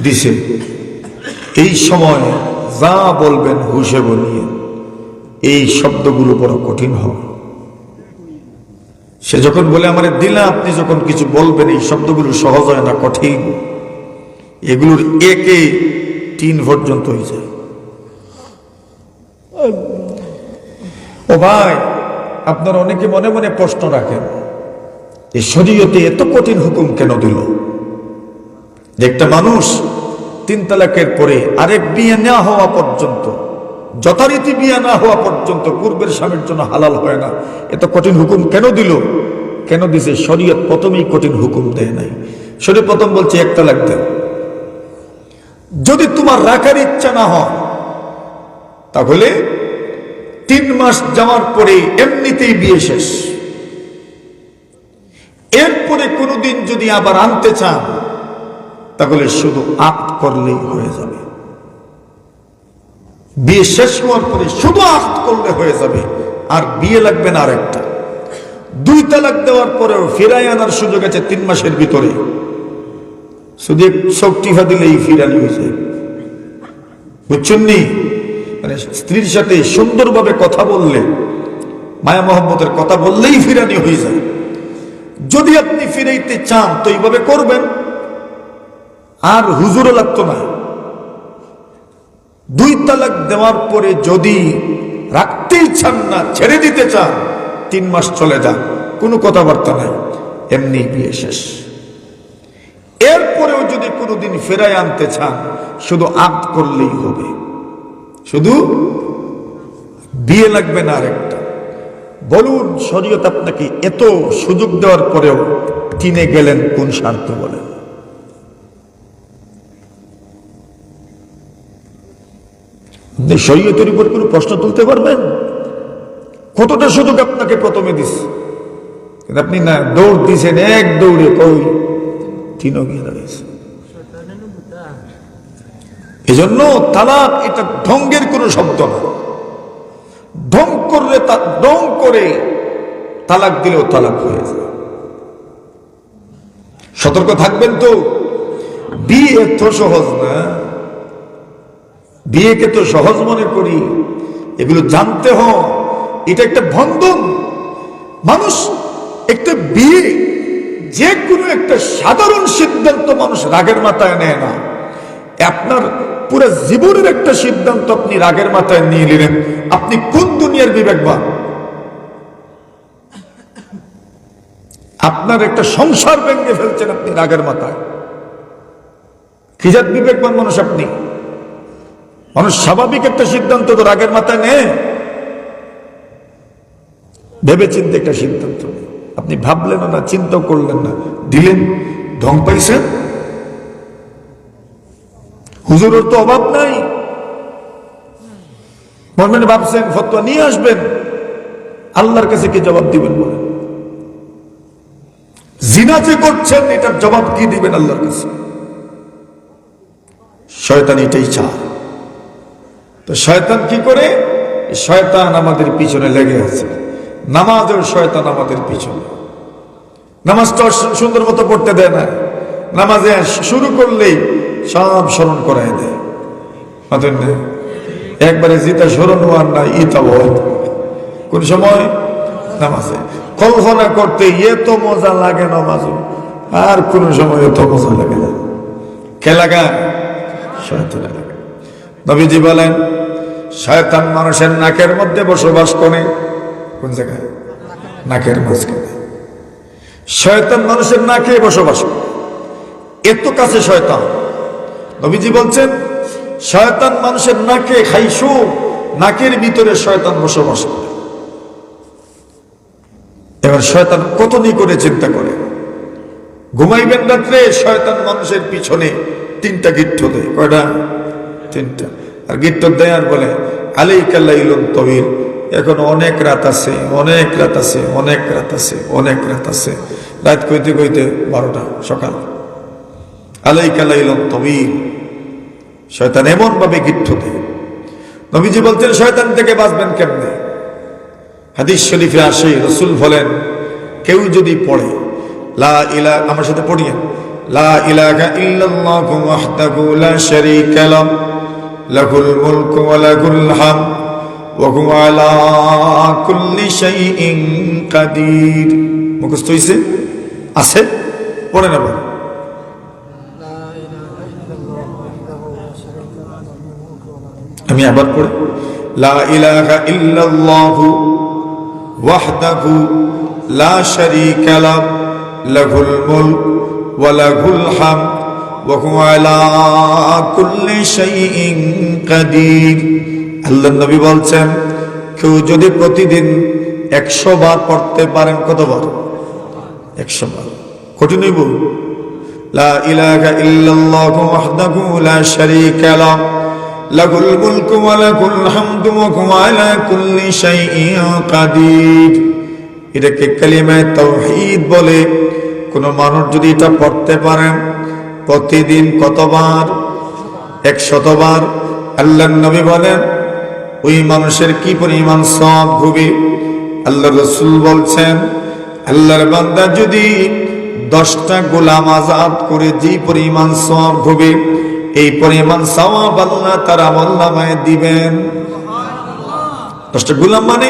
দিছে। এই সময় যা বলবেন হুশে বলিয়ে, এই শব্দগুলো বড় কঠিন হবে। সে যখন বলে আমারে দিলা, আপনি যখন কিছু বলবেন এই শব্দগুলো সহজ হয় না, কঠিন। এগুলোর একে 3 পর্যন্ত হয়ে যায়। ও ভাই, আপনারা অনেকে মনে মনে প্রশ্ন রাখেন, এই শরীয়তে এত কঠিন হুকুম কেন দিল? যে একটা মানুষ 3 তালাকের পরে আরেক বিয়ে না হওয়া পর্যন্ত, যথারীতি বিয়ে না হওয়া পর্যন্ত পূর্বের স্বামীর জন্য হালাল হয় না, এত কঠিন হুকুম কেন দিল? কেন দিছে? শরীয়ত প্রথমেই কঠিন হুকুম দেয় নাই। শরীয়ত প্রথম বলছে 1 তালাক দেন। যদি তোমার রাখার ইচ্ছা না হয়, তাহলে 3 মাস যাওয়ার পরে এমনিতেই বিয়ে শেষ। এরপরে কোনোদিন যদি আবার আনতে চান, তাহলে শুধু আকদ করলেই হয়ে যাবে। বিয়ে শেষ হওয়ার পরে শুধু আকদ করলে হয়ে যাবে, আর বিয়ে লাগবে না আরেকটা। 2 তালাক দেওয়ার পরেও ফিরাই আনার সুযোগ আছে 3 মাসের ভিতরে। শুধু শক্তিফা দিলেই ফিরানি হয়ে যায়। বুঝছেন নি? মানে স্ত্রীর সাথে সুন্দরভাবে কথা বললে, মায়া মহব্বতের কথা বললেই ফিরানি হয়ে যায়। যদি আপনি ফিরাইতে চান তো এইভাবে করবেন, আর হুজুরও লাগতো না। 2 তালাক দেওয়ার পরে যদি রাখতেই চান না, ছেড়ে দিতে চান, 3 মাস চলে যান, কোনো কথাবার্তা নাই, এমনি বিয়ে শেষ। এরপরেও যদি কোনোদিন ফেরায় আনতে চান, শুধু আকদ করলেই হবে, শুধু বিয়ে লাগবে না আরেকটা। বলুন, শরীয়ত আপনাকে এত সুযোগ দেওয়ার পরেও কিনে গেলেন কোন স্বার্থ? বলেন। আপনি শরীয়তের উপর কোনো প্রশ্ন তুলতে পারবেন? কতটা সুযোগ আপনাকে প্রথমে দিস, কিন্তু আপনি না দৌড় দিছেন, এক দৌড়ে কই 3 গিয়ে দাঁড়িয়েছে। এজন্য তালাক এটা ঢঙ্গের কোনো শব্দ না। ঢং করলে, ঢং করে তালাক দিলেও তালাক হয়ে যায়। সতর্ক থাকবেন তো। বিয়ে তো সহজ না, বিয়েকে তো সহজ মনে করি, এগুলো জানতে হয়। এটা একটা বন্ধন। মানুষ একটা বিয়ে, যে কোনো একটা সাধারণ সিদ্ধান্ত মানুষ রাগের মাথায় নেয় না। আপনার পুরো জীবনের একটা সিদ্ধান্ত আপনি রাগের মাথায় নিয়ে নিলেন, আপনি কোন দুনিয়ার বিবেকবান? আপনার একটা সংসার ভেঙে ফেলছেন আপনি রাগের মাথায়। কি জাত বিবেকবান মানুষ আপনি? মানুষ স্বাভাবিক একটা সিদ্ধান্ত তো রাগের মাথায় নেয়, ভেবে চিন্তে একটা সিদ্ধান্ত নেই। আপনি ভাবলেন না, চিন্তাও করলেন না, দিলেন, ঢং পাইছেন। হুজুরের তো অভাব নাই, মনে ভাবছেন ফতোয়া নিয়ে আসবেন, আল্লাহর কাছে কি জবাব দিবেন? বলেন। জিনা যে করছেন এটার জবাব কি দিবেন আল্লাহর কাছে? শয়তান এটাই চায়। তো শয়তান কি করে? শয়তান আমাদের পিছনে লেগে আছে। নামাজের শয়তান আমাদের পিছনে। নামাজটা সুন্দর মতো পড়তে দেয় না, নামাজে শুরু করলেই সব স্মরণ করাই দেয়। একবারে জিতা স্মরণ হওয়ার না, ইতা ভয়। কোন সময় নামাজে কল্পনা করতে এত মজা লাগে নামাজ, আর কোন সময় এত মজা লাগে না। কে লাগায়? শয়তান লাগে। নবীজি বলেন, শয়তান মানুষের নাকের মধ্যে বসবাস করে। কোন জায়গায়? নাকের মাঝখানে। শয়তান মানুষের নাকে বসবাস করে, এত কাছে শয়তান। নবীজি বলছেন, শয়তান মানুষের নাকে খাইছো, নাকের ভিতরে শয়তান বসবাস করে। এবার শয়তান কত নিকটে চিন্তা করে। ঘুমাইবেন রাত্রে, শয়তান মানুষের পিছনে 3টা গিট্ট দেয়। কয়টা? 3টা। আর গিট্ট দেয় আর বলে আলাইকা লাইলুন তাওয়িল, এখন অনেক রাত আছে, অনেক রাত আছে, অনেক রাত আছে, অনেক রাত আছে। রাত কইতে কইতে 12টা সকাল। আলাইকা লাইলুন তাওয়িল, শয়তান এমন ভাবে গিট্ট দেয়। নবীজি বলছেন শয়তান থেকে বাঁচবেন কেমনে? হাদিস শরীফে আসে, রাসূল বলেন কেউ যদি পড়ে লা ইলাহা, আমার সাথে পড়িয়েন, লা ইলাহা ইল্লাল্লাহু ওয়াহদাহু লা শারীকা লাহু লাহুল মুলকু ওয়া লাহুল হামদ ওয়া হুয়া আলা কুল্লি শাইইন কাদির। মুখস্থ হইছে? আছে? পড়েন আবার। আমি আবার পড়ি, লা ইলাহা ইল্লাল্লাহু ওয়াহদাহু লা শারীকা লাহু লাহুল মুলক ওয়া লাহুল হামদ ওয়া হুয়া আলা কুল্লি শাইইন কাদির। আল্লাহর নবী বলছেন কেউ যদি প্রতিদিন 100 বার পড়তে পারেন, কতবার? 100 বার। কঠিন হইব? লা ইলাহা ইল্লাল্লাহু ওয়াহদাহু লা শারীকা লাহু লাহুল মুলকু ওয়া লাহুল হামদু ওয়া হুয়া আলা কুল্লি শাইইন কাদির। এটাকে কালিমায়ে তাওহীদ বলে। কোন মানুষ যদি এটা পড়তে পারেন প্রতিদিন কতবার? 100 বার। আল্লাহর নবী বলেন ওই মানুষের কি পরিমাণ সওয়াব হবে। আল্লাহর রাসূল বলছেন আল্লাহর বান্দা যদি 10টা গোলাম আযাদ করে যে পরিমাণ সওয়াব হবে, এই পরিমাণ সওয়াব আল্লাহ তার আমলনামায় দিবেন। 10টা গোলাম মানে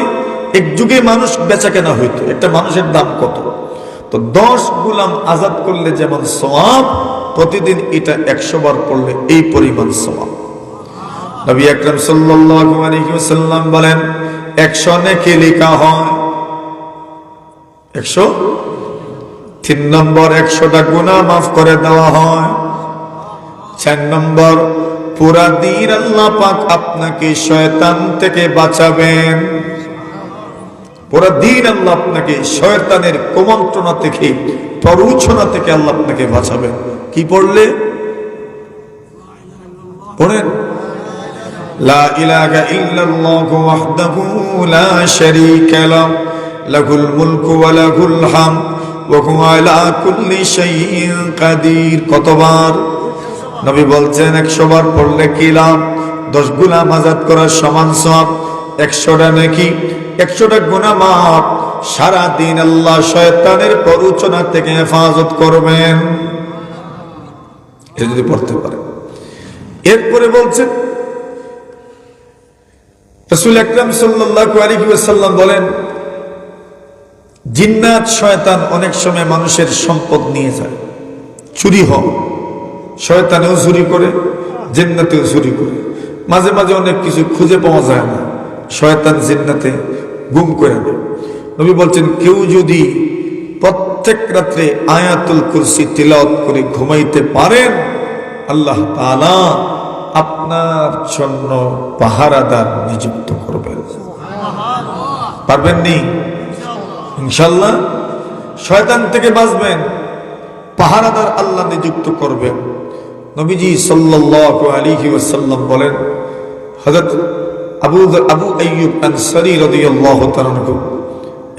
এক যুগে মানুষ বেচা কেনা হইতো, একটা মানুষের দাম কত? তো 10 গোলাম আজাদ করলে যেমন সওয়াব, প্রতিদিন এটা 100 বার পড়লে এই পরিমাণ সওয়াব। নবী আকরাম সাল্লাল্লাহু আলাইহি ওয়াসাল্লাম বলেন 100 নেকি লেখা হয় 100। 3 নম্বর 100টা গুনাহ মাফ করে দেওয়া হয়। 4 নম্বর পুরা দিন আল্লাহ পাক আপনাকে শয়তান থেকে বাঁচাবেন। পুরা দিন আল্লাহ আপনাকে শয়তানের কুমন্ত্রণা থেকে, প্ররোচনা থেকে আল্লাহ আপনাকে বাঁচাবেন। কি পড়লে? পড়েন লা ইলাহা ইল্লাল্লাহু ওয়াহদাহু লা শারীকা লাহু লাহুল মুলকু ওয়া লাহুল হামদ ওয়া হুয়া আলা কুল্লি শাইইন কাদির। কতবার? নবী বলছেন 100 বার পড়লে কি লাভ? 10 গোলাম আযাদ করার সমান সওয়াব, 100টা নেকি, 100টা গুনাহ মাফ। সারা দিন আল্লাহ শয়তানের প্ররোচনা থেকে হেফাজত করবেন, এটা যদি পড়তে পারে। এরপরে বলছেন রাসূল আকরাম সাল্লাল্লাহু আলাইহি ওয়াসাল্লাম বলেন জিন্নাত শয়তান অনেক সময় মানুষের সম্পদ নিয়ে যায়, চুরি হয়। শয়তানেও চুরি করে, জিন্নাতেও চুরি করে। মাঝে মাঝে অনেক কিছু খুঁজে পাওয়া যায় না, শয়তান জিন্নাতে গুম করে নেয়। নবী বলছেন কেউ যদি প্রত্যেক রাত্রে আয়াতুল কুরসি তিলাওয়াত করে ঘুমাইতে পারেন, আল্লাহ তাআলা আপনার জন্য পাহারাদার নিযুক্ত করবেন। পারবেন নি? ইনশাআল্লাহ। শয়তান থেকে বাঁচবেন, পাহারাদার আল্লাহ নিযুক্ত করবেন। নবীজি সাল্লাল্লাহু আলাইহি ওয়াসাল্লাম বলেন, হযরত আবু আইয়ুব আনসারী রাদিয়াল্লাহু তাআলা আনহু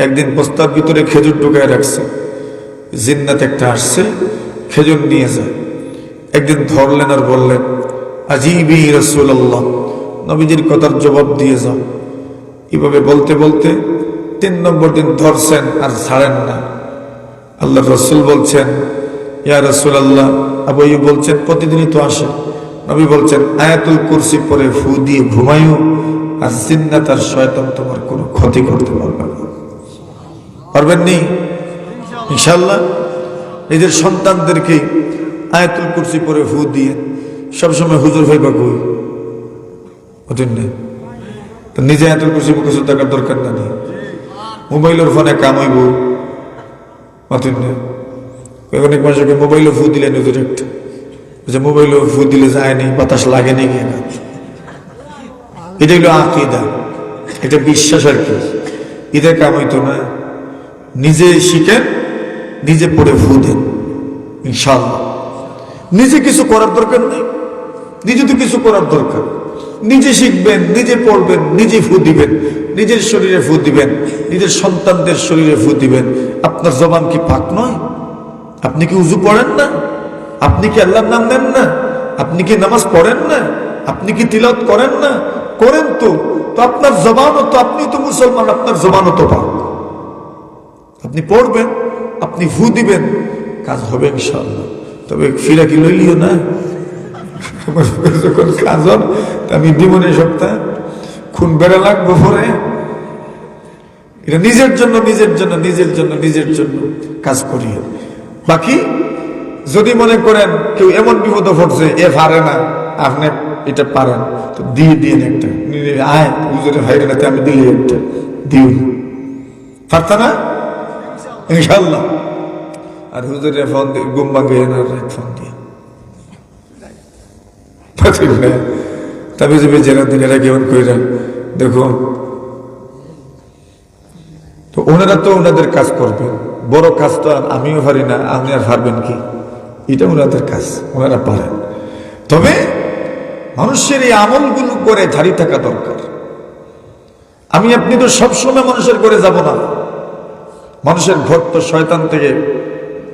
একদিন বস্তার ভিতরে খেজুর ঢুকায় রাখছে। জিন্নাত একটা আসছে, খেজুর নিয়ে যায়। একদিন ধরলেন আর বললেন আজিবি রাসূলুল্লাহ, নবীজির কথার জবাব দিয়ে যাও। এভাবে বলতে বলতে 3 নম্বর দিন ধরছেন আর ছাড়েন না। আল্লাহর রাসূল বলছেন ইয়া রাসূলুল্লাহ, আবু আইয়ুব বলছেন প্রতিদিনই তো আসে। নবী বলছেন আয়াতুল কুরসি পরে ফু দিয়ে ঘুমাইও, আর জিন্নাত আর শয়তান তোমার কোনো ক্ষতি করতে পারবে না। পারবেন নি? ইনশাআল্লাহ। নিজের সন্তানদেরকে আয়াতুল কুরসি পরে ফু দিয়ে সবসময় হুজুর ভাই বা কই ওদিন নেই তো নিজে আয়াতুল কুরসি মুখস্থ থাকার দরকার নেই। মোবাইলের ফোনে কামাইব অতীন নেই। অনেক মানুষকে মোবাইলে ফু দিলে নজর একটা যে মোবাইলে ফু দিলে যায়নি, বাতাস লাগেনি গিয়ে না। এটা হলো আকীদা, এটা বিশ্বাস আর কি। এটা কামাইতো না, নিজে শিখেন, নিজে পড়ে ফু দেন, ইনশাআল্লাহ। নিজে কিছু করার দরকার নেই, নিজে তো কিছু করার দরকার, নিজে শিখবেন, নিজে পড়বেন, নিজে ফু দিবেন, নিজের শরীরে ফু দিবেন, নিজের সন্তানদের শরীরে ফু দিবেন। আপনার জবান কি পাক নয়? আপনি কি উযু পড়েন না? আপনি কি আল্লাহর নাম নেন না? আপনি কি নামাজ পড়েন না? আপনি কি তিলাওয়াত করেন না? করেন তো। তো আপনার জবানও তো, আপনি তো মুসলমান, আপনার জবানও তো পাক। আপনি পড়বেন, আপনি ফু দিবেন, কাজ হবে ইনশাআল্লাহ। তবে ফিরা কি লইলিও না, যখন কাজ হন আমি দিবনে সপ্তাহ খুন বেড়া লাগবো পরে। এটা নিজের জন্য, নিজের জন্য, নিজের জন্য, নিজের জন্য কাজ করিও। বাকি যদি মনে করেন কেউ এমন বিপদ পড়ছে এ পারে না, আপনি এটা পারেন, তো দিয়ে দিন একটা। আয় হুজুরে ভাইরে নাতে আমি দিলে একটা দিও, পারতা না ইনশাআল্লাহ। আর হুজুরে ফোন দিয়ে ঘুম ভাঙে না, ফোন দিয়ে তবে যে জেলা দিন এরা কেমন করে দেখো। তো ওনারা তো ওনাদের কাজ করবেন, বড় কাজ তো আর আমিও পারি না, আপনি আর পারবেন কি? এটা ওনাদের কাজ, ওনারা পারেন। তবে মানুষের এই আমলগুলো করে ধারি থাকা দরকার। আমি আপনি তো সবসময় মানুষের ঘরে যাব না, মানুষের ঘর তো শয়তান থেকে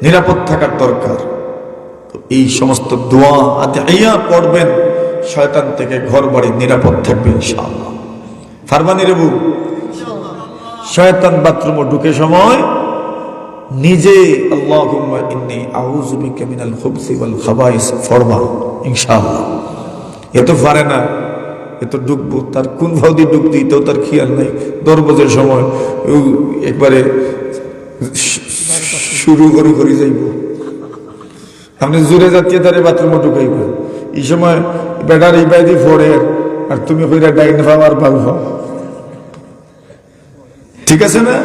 নিরাপদ থাকার দরকার। তো এই সমস্ত দোয়া আদিয়া পড়বেন, শয়তান থেকে ঘর বাড়ি নিরাপদ থাকবে ইনশাআল্লাহ। ফারবানি রেবু শয়তান বাথরুমে ঢুকে সময় নিজে আল্লাহুম্মা ইন্নী আউযু বিকা মিনাল খুবসি ওয়াল খাবাইস ফরমা ইনশাআল্লাহ। এত পারে না, এত ডুববো, তার কোন ভাও দিয়ে ডুব দিই তো তার খেয়াল নাই। দরবাজের সময় একবারে শুরু করে যাইব, আপনি জোরে যাচ্ছিয়ে তারে বাথরুমে ঢুকাইবেন। এই সময় বেটার এই বাইদি ফোড়ে আর তুমি কইরা ডাইন ভাও আর বাল ভাও, ঠিক আছে না?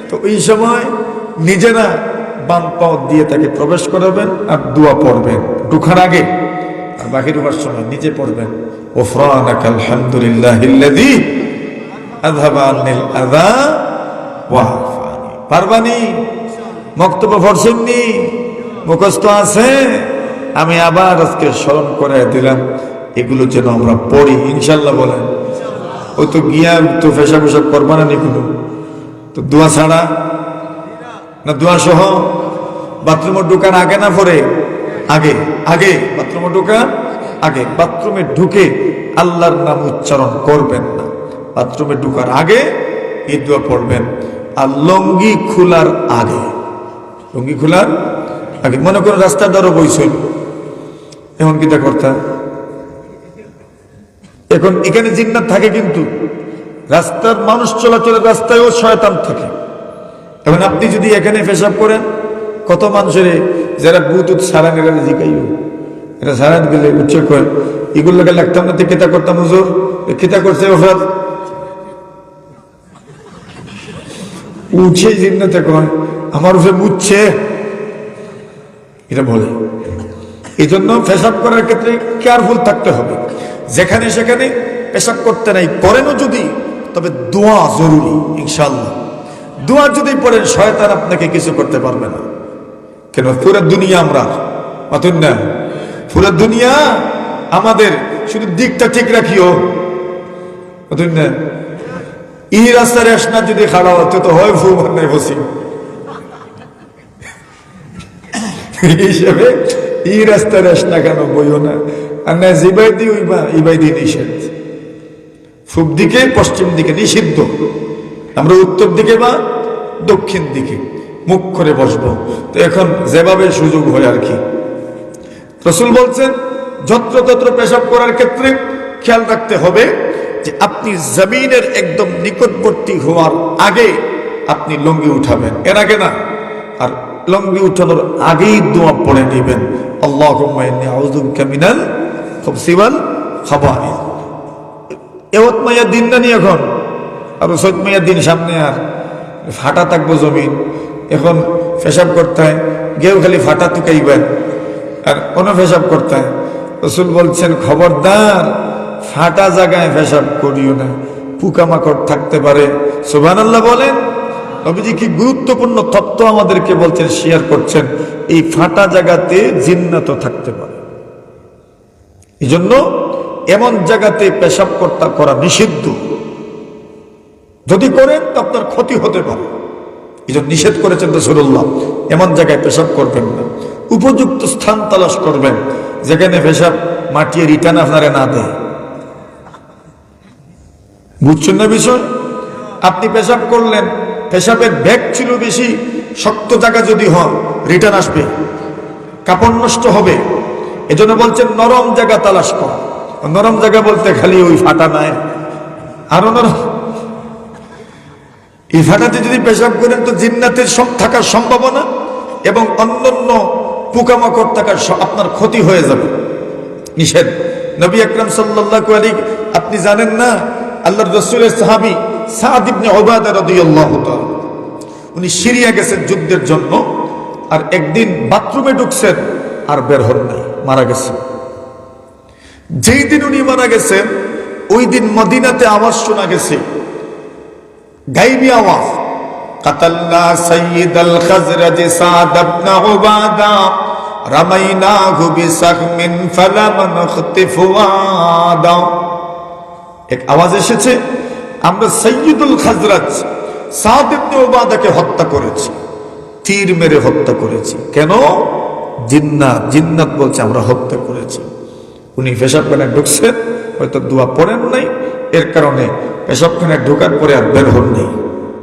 তো এই সময় নিজেরা বাম পাও দিয়ে তাকে প্রবেশ করাবেন আর দোয়া পড়বেন ঢুকার আগে, আর বাকি ঢুকার সময় নিজে পড়বেন ওফরানাকা আলহামদুলিল্লাহিল্লাযী আযহাবা আন্নিল আযা ওয়া আফানি। পারবানি? বক্তব্য পড়ছেননি? মুখস্থ আছে? আমি আবার আজকে স্মরণ করে দিলাম, এগুলো যেন আমরা পড়ি ইনশাআল্লাহ। বলেন ওই তো গিয়া তো ফেসা ফেসাব করবা না নি কোনো, তো দোয়া ছাড়া না দোয়া সহ? বাথরুমে ঢুকার আগে না পরে? আগে। আগে বাথরুমে ঢুকার আগে। বাথরুমে ঢুকে আল্লাহর নাম উচ্চারণ করবেন না, বাথরুমে ঢুকার আগে এই দোয়া পড়বেন। আর লঙ্গি খোলার আগে, লঙ্গি খোলার আগে। মনে করেন রাস্তার দ্বারা বইছেন, এমন কিটা করতা। এখন এখানে জিন্নাত থাকে, কিন্তু রাস্তার মানুষ চলাচলের রাস্তায়ও শয়তান থাকে। এখন আপনি যদি এখানে পেশাব করেন, কত মানুষের যারা বুতুত সারান এরা জিকাইও, এটা সারান গেলে উচ্চ করেন, এগুলোকে লাগতাম না, কেতা করতাম হুজুর, কেতা করছে ওফাত উঠছে জিন্নাতে কয় আমার উঠে বুঝছে, এটা বলে। এই জন্য পেশাব করার ক্ষেত্রে কেয়ারফুল থাকতে হবে। যেখানে সেখানে পেশাব করতে নাই, করেনও যদি তবে দোয়া জরুরি ইনশাআল্লাহ। দোয়া যদি পড়েন শয়তান আপনাকে কিছু করতে পারবে না। কেন? পুরো দুনিয়া আমরা অতন না, পুরো দুনিয়া আমাদের, শুধু দিকটা ঠিক রাখিও অতন না। এই রাস্তার আসনা যদি খাড়া হতো তো হয় ফু নাই বসি হিসেবে এই রাস্তার আসনা কেন বইও না। আর না জিবাইদি উইবা ইবাইদি নিষেধ, পূব দিকে পশ্চিম দিকে নিষিদ্ধ, আমরা উত্তর দিকে বা দক্ষিণ দিকে মুখ করে বসবো। তো এখন যেভাবে সুযোগ হয় আর কি। রাসূল বলছেন যত্রতত্র পেশাব করার ক্ষেত্রে খেয়াল রাখতে হবে যে আপনি জমিনের একদম নিকটবর্তী হওয়ার আগে আপনি লুঙ্গি উঠাবেন, এর আগে না। আর লুঙ্গি উঠানোর আগেই দোয়া পড়ে নেবেন, আল্লাহুম্মা ইন্নী আউযু বিকা মিনাল খুবসি ওয়াল খাবাইস। এওয়াত মাইয়া দিন না নি এখন, আর সৈয়দ মাইয়া দিন সামনে, আর ফাটা থাকবো জমিন। এখন পেশাব করতে হয় গেও খালি ফাটা তুকাইবেন আর কোনো পেশাব করতে হয়। রাসূল বলছেন খবরদার ফাটা জায়গায় পেশাব করিও না, পোকামাকড় থাকতে পারে। সুবহানাল্লাহ বলেন। নবীজি কি গুরুত্বপূর্ণ তথ্য আমাদেরকে বলছেন, শেয়ার করছেন। এই ফাটা জায়গাতে জিন্নাত থাকতে পারে। এই জন্য এমন জায়গাতে পেশাব করা নিষিদ্ধ। যদি করেন তো আপনার ক্ষতি হতে পারে। এই জন্য নিষেধ করেছেন রাসূলুল্লাহ, এমন জায়গায় পেশাব করবেন না। উপযুক্ত স্থান তালাশ করবেন যেখানে পেশাব মাটিয়ে রিটার্ন আপনারা না দেয়। বুঝছেন না বিষয়? আপনি পেশাব করলেন, পেশাবের ব্যাগ ছিল বেশি শক্ত জায়গা, যদি হয় রিটার্ন আসবে, কাপড় নষ্ট হবে। এজন্য বলছেন নরম জায়গা তালাশ কর। নরম জায়গা বলতে খালি ওই ফাটা নাই, আরো নরম। এই ফাটাতে যদি পেশাব করেন তো জিন্নাতের সব থাকার সম্ভাবনা এবং অন্যান্য পোকামাকড় থাকার আপনার ক্ষতি হয়ে যাবে। নিষেধ। নবী আকরাম সাল্লাল্লাহু আলাইহি, আপনি জানেন না, আল্লাহর রাসূলের সাহাবী সাদ ইবনে উবাদা রাদিয়াল্লাহু তাআলা, উনি সিরিয়া গেছেন যুদ্ধের জন্য, আর একদিন বাথরুমে ঢুকছেন আর বের হন নাই, মারা গেছেন। যেই দিন উনি মারা গেছেন ওই দিন মদিনাতে আওয়াজ শোনা গেছে, গাইবী আওয়াজ, কাতালনা সাইয়্যিদাল খাজরাজ সাদ ইবনে উবাদা রামাইনাহু বিসাহমিন ফালাম নাখতিফু ওয়াদা। এক আওয়াজ এসেছে, আমরা সাইয়্যিদুল খাজরাজ সাদ ইবনে উবাদাকে হত্যা করেছি, তীর মেরে হত্যা করেছি। কেন? জিন্নাত বলছে আমরা হত্যা করেছি। উনি পেশাবখানায় ঢুকছেন, হয়তো দোয়া পড়েন নাই, এর কারণে পেশাবখানায় ঢোকার পরে আর বের হন নাই।